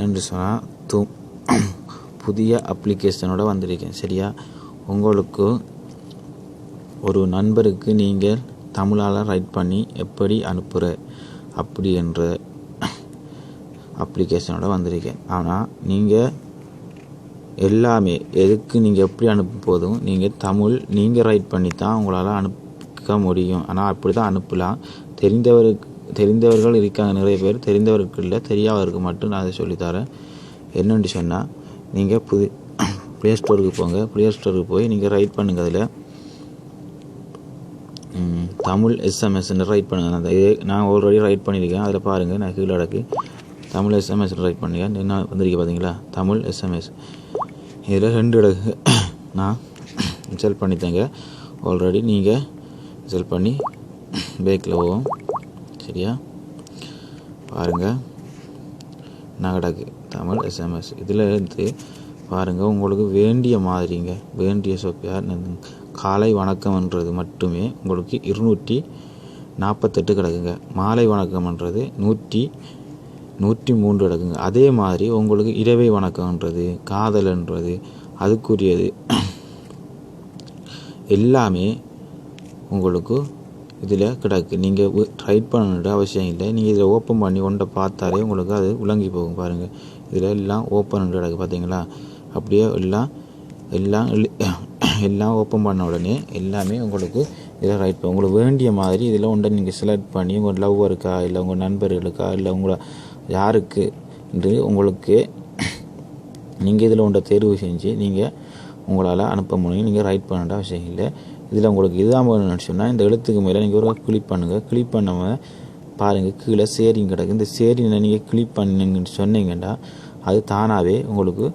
என்னென்று சொன்னால் புதிய அப்ளிகேஷனோட வந்திருக்கேன். சரியா, உங்களுக்கு ஒரு நண்பருக்கு நீங்கள் தமிழால் ரைட் பண்ணி எப்படி அனுப்புகிற அப்படி என்ற அப்ளிகேஷனோட வந்திருக்கேன். ஆனால் நீங்கள் எல்லாமே எதுக்கு நீங்கள் எப்படி அனுப்பும் போதும் நீங்கள் தமிழ் நீங்கள் ரைட் பண்ணி தான் உங்களால் அனுப்ப முடியும். ஆனால் அப்படி தான் அனுப்பலாம். தெரிந்தவர்கள் இருக்காங்க நிறைய பேர், தெரிந்தவருக்கு இல்லை, தெரியாதவருக்கு மட்டும் நான் அதை சொல்லித்தரேன். என்னென்னு சொன்னால் நீங்கள் ப்ளே ஸ்டோருக்கு போங்க. ப்ளே ஸ்டோருக்கு போய் நீங்கள் ரைட் பண்ணுங்கள். அதில் தமிழ் எஸ்எம்எஸ்ன்னு ரைட் பண்ணுங்கள். அந்த நான் ஆல்ரெடி ரைட் பண்ணியிருக்கேன். அதில் பாருங்கள், நான் கீழே அடக்கு தமிழ் எஸ்எம்எஸ் ரைட் பண்ணியிருக்கேன். என்ன வந்திருக்கேன் பார்த்தீங்களா, தமிழ் எஸ்எம்எஸ். இதில் 2 இடக்கு நான் இன்ஸ்டால் பண்ணித்தேங்க. ஆல்ரெடி நீங்கள் இன்ஸ்டால் பண்ணி பேக்கில் போவோம். சரியா, பாருங்கள், நான் கிடக்கு தமிழ் எஸ்எம்எஸ். இதில் இருந்து பாருங்கள், உங்களுக்கு வேண்டிய மாதிரிங்க, வேண்டிய சொப்பியார் காலை வணக்கம்ன்றது மட்டுமே உங்களுக்கு 248 கிடக்குங்க. மாலை வணக்கம்ன்றது 103 கிடக்குங்க. அதே மாதிரி உங்களுக்கு இரவை வணக்கம்ன்றது, காதல்ன்றது, அதுக்குரியது எல்லாமே உங்களுக்கு இதில் கிடக்கு. நீங்கள் ரைட் பண்ணணுன்ற அவசியம் இல்லை. நீங்கள் இதில் ஓப்பன் பண்ணி ஒன்றை பார்த்தாலே உங்களுக்கு அது உலங்கி போகும். பாருங்கள், இதில் எல்லாம் ஓப்பன் கிடக்கு பார்த்தீங்களா. அப்படியே எல்லாம் ஓப்பன் பண்ண உடனே எல்லாமே உங்களுக்கு இதில் ரைட் பண்ண உங்களுக்கு வேண்டிய மாதிரி இதில் ஒன்றை நீங்கள் செலக்ட் பண்ணி உங்கள் லவ்வருக்கா இல்லை உங்கள் நண்பர்களுக்கா இல்லை உங்களை யாருக்கு என்று உங்களுக்கு நீங்கள் இதில் ஒன்றை தேர்வு செஞ்சு நீங்கள் உங்களால் அனுப்ப முடியும். நீங்கள் ரைட் பண்ண அவசியம் இல்லை. இதில் உங்களுக்கு இதுதான் வேணும்னு சொன்னால் இந்த எழுத்துக்கு மேலே நீங்கள் ஒரு கிளிக் பண்ணுங்கள். கிளிக் பண்ணாமல் பாருங்கள், கீழே ஷேரிங் கிடக்கு. இந்த ஷேரிங்கை நீங்கள் கிளிக் பண்ணுங்கன்னு சொன்னீங்கன்னா அது தானாகவே உங்களுக்கு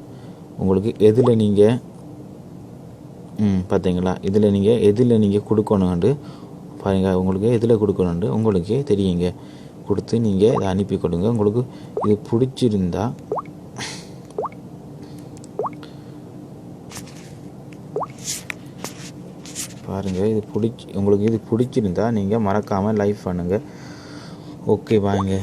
எதில் நீங்கள் பார்த்தீங்களா, இதில் நீங்கள் எதில் நீங்கள் கொடுக்கணுண்டு பாருங்கள். உங்களுக்கு எதில் கொடுக்கணுண்டு உங்களுக்கே தெரியுங்க. கொடுத்து நீங்கள் இதை அனுப்பி கொடுங்க. உங்களுக்கு இது பிடிச்சிருந்தா பாருங்கள், உங்களுக்கு இது பிடிச்சிருந்தா நீங்கள் மறக்காமல் லைக் பண்ணுங்கள். ஓகே, வாங்க.